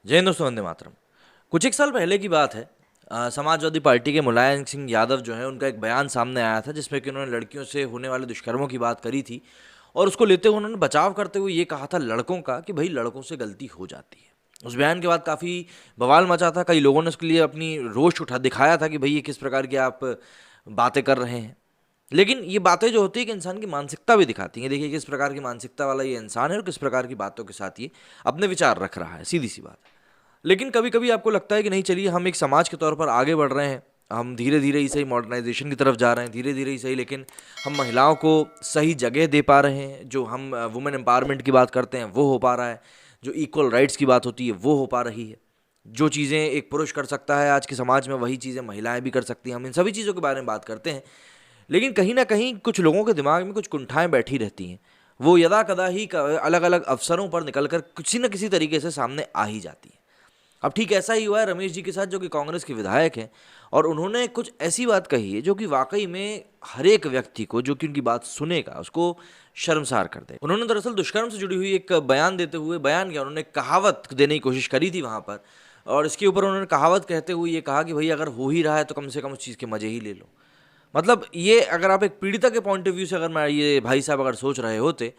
जय हिंद दोस्तों, वंदे मातरम। कुछ एक साल पहले की बात है। समाजवादी पार्टी के मुलायम सिंह यादव जो है, उनका एक बयान सामने आया था जिसमें कि उन्होंने लड़कियों से होने वाले दुष्कर्मों की बात करी थी। और उसको लेते हुए उन्होंने बचाव करते हुए ये कहा था लड़कों का कि भाई लड़कों से गलती हो जाती है। उस बयान के बाद काफ़ी बवाल मचा था। कई लोगों ने उसके लिए अपनी रोष उठा दिखाया था कि भाई ये किस प्रकार की आप बातें कर रहे हैं। लेकिन ये बातें जो होती है कि इंसान की मानसिकता भी दिखाती हैं। देखिए किस प्रकार की मानसिकता वाला ये इंसान है और किस प्रकार की बातों के साथ ये अपने विचार रख रहा है, सीधी सी बात है। लेकिन कभी कभी आपको लगता है कि नहीं, चलिए हम एक समाज के तौर पर आगे बढ़ रहे हैं, हम धीरे धीरे ही सही मॉडर्नाइजेशन की तरफ जा रहे हैं, धीरे धीरे ही सही, लेकिन हम महिलाओं को सही जगह दे पा रहे हैं। जो हम वुमेन एम्पावरमेंट की बात करते हैं वो हो पा रहा है, जो इक्वल राइट्स की बात होती है वो हो पा रही है। जो चीज़ें एक पुरुष कर सकता है आज के समाज में, वही चीज़ें महिलाएं भी कर सकती हैं। हम इन सभी चीज़ों के बारे में बात करते हैं। लेकिन कहीं ना कहीं कुछ लोगों के दिमाग में कुछ कुंठाएं बैठी रहती हैं। वो यदा कदा ही अलग अलग अवसरों पर निकलकर किसी न किसी तरीके से सामने आ ही जाती हैं। अब ठीक ऐसा ही हुआ है रमेश जी के साथ, जो कि कांग्रेस के विधायक हैं। और उन्होंने कुछ ऐसी बात कही है जो कि वाकई में हर एक व्यक्ति को जो कि उनकी बात सुनेगा उसको शर्मसार कर दे। उन्होंने दरअसल दुष्कर्म से जुड़ी हुई एक बयान देते हुए, बयान क्या, उन्होंने कहावत देने की कोशिश करी थी वहां पर। और इसके ऊपर उन्होंने कहावत कहते हुए ये कहा कि भाई अगर हो ही रहा है तो कम से कम उस चीज़ के मजे ही ले लो। मतलब ये अगर आप एक पीड़िता के पॉइंट ऑफ व्यू से अगर मैं ये भाई साहब अगर सोच रहे होते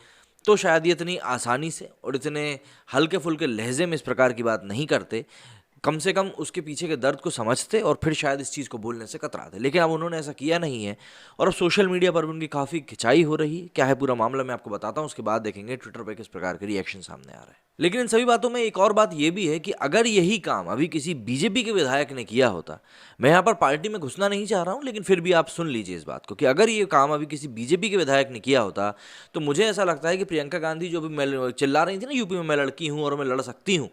तो शायद ये इतनी आसानी से और इतने हल्के फुल्के लहजे में इस प्रकार की बात नहीं करते। कम से कम उसके पीछे के दर्द को समझते और फिर शायद इस चीज़ को बोलने से कतराते। लेकिन अब उन्होंने ऐसा किया नहीं है और अब सोशल मीडिया पर भी उनकी काफ़ी खिंचाई हो रही है। क्या है पूरा मामला मैं आपको बताता हूँ, उसके बाद देखेंगे ट्विटर पर किस प्रकार के रिएक्शन सामने आ रहा है। लेकिन इन सभी बातों में एक और बात यह भी है कि अगर यही काम अभी किसी बीजेपी के विधायक ने किया होता, मैं यहाँ पर पार्टी में घुसना नहीं चाह रहा हूँ, लेकिन फिर भी आप सुन लीजिए इस बात को, कि अगर ये काम अभी किसी बीजेपी के विधायक ने किया होता तो मुझे ऐसा लगता है कि प्रियंका गांधी जो भी चिल्ला रही थी ना यूपी में, मैं लड़की हूँ और मैं लड़ सकती हूँ,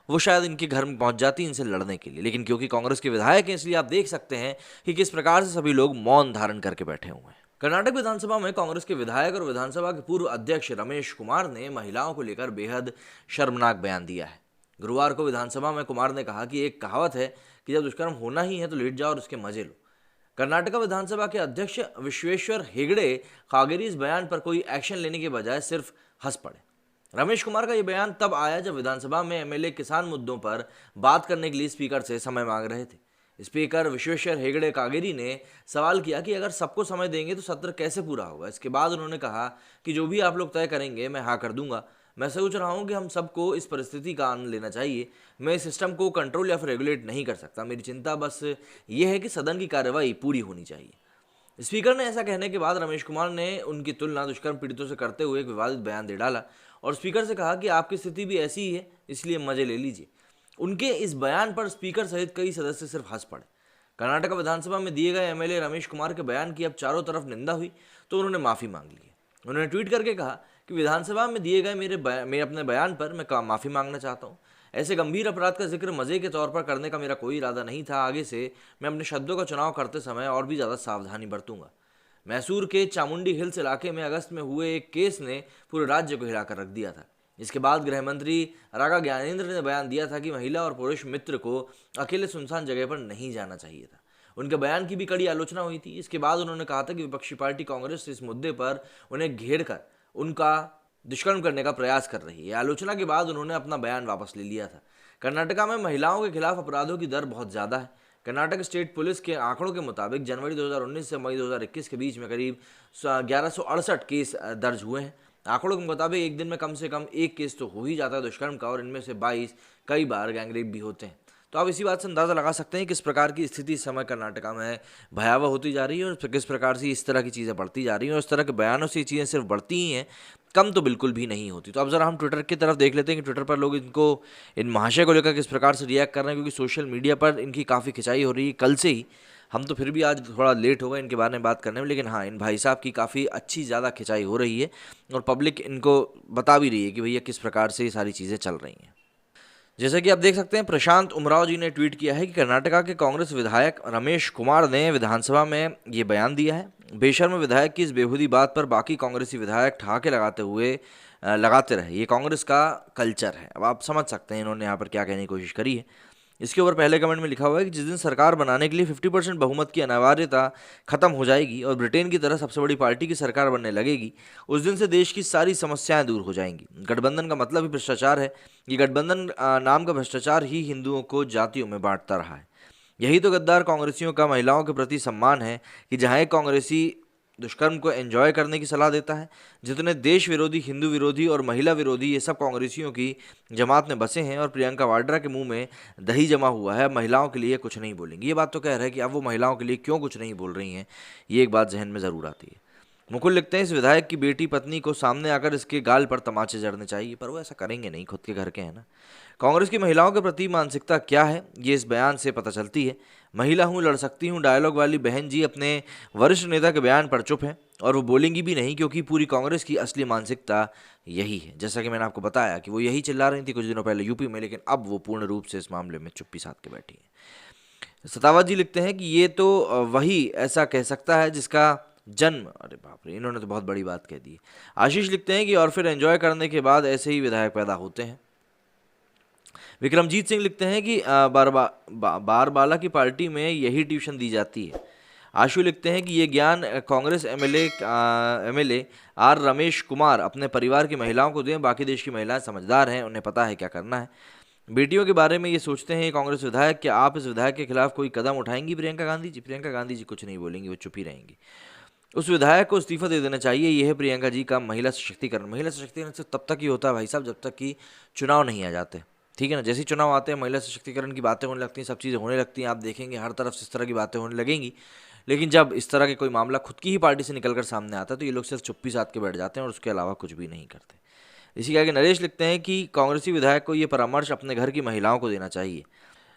वो शायद इनके घर में पहुंच जाती इनसे लड़ने के लिए। लेकिन क्योंकि कांग्रेस के विधायक हैं, इसलिए आप देख सकते हैं कि किस प्रकार से सभी लोग मौन धारण करके बैठे हुए हैं। कर्नाटक विधानसभा में कांग्रेस के विधायक और विधानसभा के पूर्व अध्यक्ष रमेश कुमार ने महिलाओं को लेकर बेहद शर्मनाक बयान दिया है। गुरुवार को विधानसभा में कुमार ने कहा कि एक कहावत है कि जब दुष्कर्म होना ही है तो लेट जाओ और उसके मजे लो। कर्नाटक विधानसभा के अध्यक्ष विश्वेश्वर हेगड़े कागेरी इस बयान पर कोई एक्शन लेने के बजाय सिर्फ हंस पड़े। रमेश कुमार का यह बयान तब आया जब विधानसभा में एमएलए किसान मुद्दों पर बात करने के लिए स्पीकर से समय मांग रहे थे। स्पीकर विश्वेश्वर हेगड़े कागेरी ने सवाल किया कि अगर सबको समय देंगे तो सत्र कैसे पूरा होगा। इसके बाद उन्होंने कहा कि जो भी आप लोग तय करेंगे मैं हाँ कर दूंगा। मैं सोच रहा हूँ कि हम सबको इस परिस्थिति का आनंद लेना चाहिए। मैं इस सिस्टम को कंट्रोल या फिर रेगुलेट नहीं कर सकता। मेरी चिंता बस ये है कि सदन की कार्यवाही पूरी होनी चाहिए। स्पीकर ने ऐसा कहने के बाद रमेश कुमार ने उनकी तुलना दुष्कर्म पीड़ितों से करते हुए एक विवादित बयान दे डाला और स्पीकर से कहा कि आपकी स्थिति भी ऐसी ही है, इसलिए मजे ले लीजिए। उनके इस बयान पर स्पीकर सहित कई सदस्य सिर्फ हंस पड़े। कर्नाटक विधानसभा में दिए गए एमएलए रमेश कुमार के बयान की अब चारों तरफ निंदा हुई तो उन्होंने माफी मांग ली है। उन्होंने ट्वीट करके कहा कि विधानसभा में दिए गए मेरे अपने बयान पर मैं माफी मांगना चाहता हूँ। ऐसे गंभीर अपराध का जिक्र मजे के तौर पर करने का मेरा कोई इरादा नहीं था। आगे से मैं अपने शब्दों का चुनाव करते समय और भी ज़्यादा सावधानी बरतूंगा। मैसूर के चामुंडी हिल्स इलाके में अगस्त में हुए एक केस ने पूरे राज्य को हिलाकर रख दिया था। इसके बाद गृह मंत्री रागा ज्ञानेंद्र ने बयान दिया था कि महिला और पुरुष मित्र को अकेले सुनसान जगह पर नहीं जाना चाहिए था। उनके बयान की भी कड़ी आलोचना हुई थी। इसके बाद उन्होंने कहा था कि विपक्षी पार्टी कांग्रेस इस मुद्दे पर उन्हें घेर कर उनका दुष्कर्म करने का प्रयास कर रही है। आलोचना के बाद उन्होंने अपना बयान वापस ले लिया था। कर्नाटका में महिलाओं के खिलाफ अपराधों की दर बहुत ज़्यादा है। कर्नाटक स्टेट पुलिस के आंकड़ों के मुताबिक जनवरी 2019 से मई 2021 के बीच में करीब 1168 केस दर्ज हुए हैं। आंकड़ों के मुताबिक एक दिन में कम से कम एक केस तो हो ही जाता है दुष्कर्म का, और इनमें से 22 कई बार गैंगरेप भी होते हैं। तो आप इसी बात से अंदाज़ा लगा सकते हैं किस प्रकार की स्थिति इस समय कर्नाटका में भयावह होती जा रही है और किस प्रकार से इस तरह की चीज़ें बढ़ती जा रही हैं। और इस तरह के बयानों से ये चीज़ें सिर्फ बढ़ती ही हैं, कम तो बिल्कुल भी नहीं होती। तो अब ज़रा हम ट्विटर की तरफ देख लेते हैं कि ट्विटर पर लोग इनको, इन महाशय को लेकर किस प्रकार से रिएक्ट कर रहे हैं, क्योंकि सोशल मीडिया पर इनकी काफ़ी खिंचाई हो रही है कल से ही। हम तो फिर भी आज थोड़ा लेट हो गए इनके बारे में बात करने में, लेकिन हाँ, इन भाई साहब की काफ़ी अच्छी ज़्यादा खिंचाई हो रही है और पब्लिक इनको बता भी रही है कि भैया किस प्रकार से ये सारी चीज़ें चल रही हैं। जैसा कि आप देख सकते हैं, प्रशांत उमराव जी ने ट्वीट किया है कि कर्नाटका के कांग्रेस विधायक रमेश कुमार ने विधानसभा में ये बयान दिया है। बेशर्म विधायक की इस बेहूदी बात पर बाकी कांग्रेसी विधायक ठहाके लगाते रहे। ये कांग्रेस का कल्चर है। अब आप समझ सकते हैं इन्होंने यहाँ पर क्या कहने की कोशिश करी है। इसके ऊपर पहले कमेंट में लिखा हुआ है कि जिस दिन सरकार बनाने के लिए 50% बहुमत की अनिवार्यता खत्म हो जाएगी और ब्रिटेन की तरह सबसे बड़ी पार्टी की सरकार बनने लगेगी, उस दिन से देश की सारी समस्याएं दूर हो जाएंगी। गठबंधन का मतलब ही भ्रष्टाचार है। ये गठबंधन नाम का भ्रष्टाचार ही हिंदुओं को जातियों में बांटता रहा है। यही तो गद्दार कांग्रेसियों का महिलाओं के प्रति सम्मान है कि जहां एक कांग्रेसी दुष्कर्म को एंजॉय करने की सलाह देता है, जितने देश विरोधी, हिंदू विरोधी और महिला विरोधी ये सब कांग्रेसियों की जमात में बसे हैं और प्रियंका वाड्रा के मुंह में दही जमा हुआ है, महिलाओं के लिए कुछ नहीं बोलेंगी। ये बात तो कह रहे हैं कि अब वो महिलाओं के लिए क्यों कुछ नहीं बोल रही हैं, ये एक बात जहन में ज़रूर आती है। मुकुल लिखते हैं, इस विधायक की बेटी पत्नी को सामने आकर इसके गाल पर तमाचे जड़ने चाहिए, पर वो ऐसा करेंगे नहीं, खुद के घर के हैं ना। कांग्रेस की महिलाओं के प्रति मानसिकता क्या है, ये इस बयान से पता चलती है। महिला हूँ, लड़ सकती हूँ डायलॉग वाली बहन जी अपने वरिष्ठ नेता के बयान पर चुप हैं और वो बोलेंगी भी नहीं, क्योंकि पूरी कांग्रेस की असली मानसिकता यही है। जैसा कि मैंने आपको बताया कि वो यही चिल्ला रही थी कुछ दिनों पहले यूपी में, लेकिन अब वो पूर्ण रूप से इस मामले में चुप्पी साध के बैठी है। सतावत जी लिखते हैं कि ये तो वही ऐसा कह सकता है जिसका जन्म, अरे बाप रे, इन्होंने तो बहुत बड़ी बात कह दी है। आशीष लिखते हैं कि और फिर एंजॉय करने के बाद ऐसे ही विधायक पैदा होते हैं। विक्रमजीत सिंह लिखते हैं कि बारबाला की पार्टी में यही ट्यूशन दी जाती है। आशु लिखते हैं कि ये ज्ञान कांग्रेस एमएलए आर रमेश कुमार अपने परिवार की महिलाओं को दें, बाकी देश की महिलाएं समझदार हैं, उन्हें पता है क्या करना है। बेटियों के बारे में ये सोचते हैं कांग्रेस विधायक, क्या आप इस विधायक के खिलाफ कोई कदम उठाएंगी प्रियंका गांधी जी? प्रियंका गांधी जी कुछ नहीं बोलेंगी, वो चुप ही रहेंगी। उस विधायक को इस्तीफा दे देना चाहिए, यह है प्रियंका जी का महिला सशक्तिकरण। महिला सशक्तिकरण सिर्फ तब तक ही होता है भाई साहब जब तक कि चुनाव नहीं आ जाते, ठीक है ना। जैसे ही चुनाव आते हैं महिला सशक्तिकरण की बातें होने लगती हैं, सब चीज़ें होने लगती हैं, आप देखेंगे हर तरफ से इस तरह की बातें होने लगेंगी। लेकिन जब इस तरह के कोई मामला खुद की ही पार्टी से निकलकर सामने आता है तो ये लोग सिर्फ चुप्पी साध के बैठ जाते हैं और उसके अलावा कुछ भी नहीं करते। इसी के आगे नरेश लिखते हैं कि कांग्रेसी विधायक को ये परामर्श अपने घर की महिलाओं को देना चाहिए।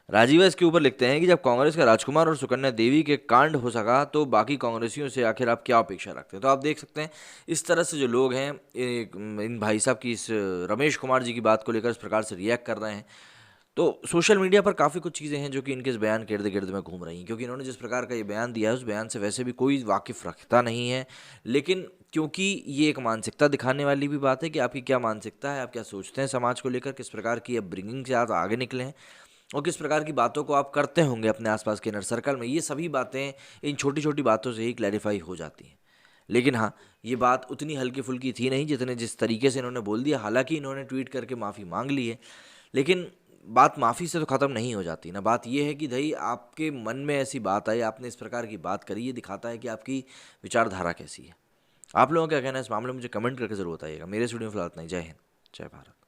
राजीव इसके ऊपर लिखते हैं कि जब कांग्रेस का राजकुमार और सुकन्या देवी के कांड हो सका तो बाकी कांग्रेसियों से आखिर आप क्या अपेक्षा रखते हैं। तो आप देख सकते हैं इस तरह से जो लोग हैं इन भाई साहब की, इस रमेश कुमार जी की बात को लेकर इस प्रकार से रिएक्ट कर रहे हैं। तो सोशल मीडिया पर काफ़ी कुछ चीज़ें हैं जो कि इनके इस बयान के इर्द गिर्द में घूम रही हैं, क्योंकि इन्होंने जिस प्रकार का ये बयान दिया है उस बयान से वैसे भी कोई वाकिफ़ रखता नहीं है। लेकिन क्योंकि ये एक मानसिकता दिखाने वाली भी बात है कि आपकी क्या मानसिकता है, आप क्या सोचते हैं समाज को लेकर, किस प्रकार की अपब्रिंगिंग से आप आगे निकले हैं और किस प्रकार की बातों को आप करते होंगे अपने आसपास के इनर सर्कल में, ये सभी बातें इन छोटी छोटी बातों से ही क्लैरिफाई हो जाती हैं। लेकिन हाँ, ये बात उतनी हल्की फुल्की थी नहीं जिस तरीके से इन्होंने बोल दिया। हालांकि इन्होंने ट्वीट करके माफ़ी मांग ली है, लेकिन बात माफ़ी से तो ख़त्म नहीं हो जाती ना। बात ये है कि भाई आपके मन में ऐसी बात आई, आपने इस प्रकार की बात करी, ये दिखाता है कि आपकी विचारधारा कैसी है। आप लोगों का क्या कहना है इस मामले में मुझे कमेंट करके ज़रूर बताइएगा। मेरे स्टूडियो में फिलहाल इतना ही। जय हिंद, जय भारत।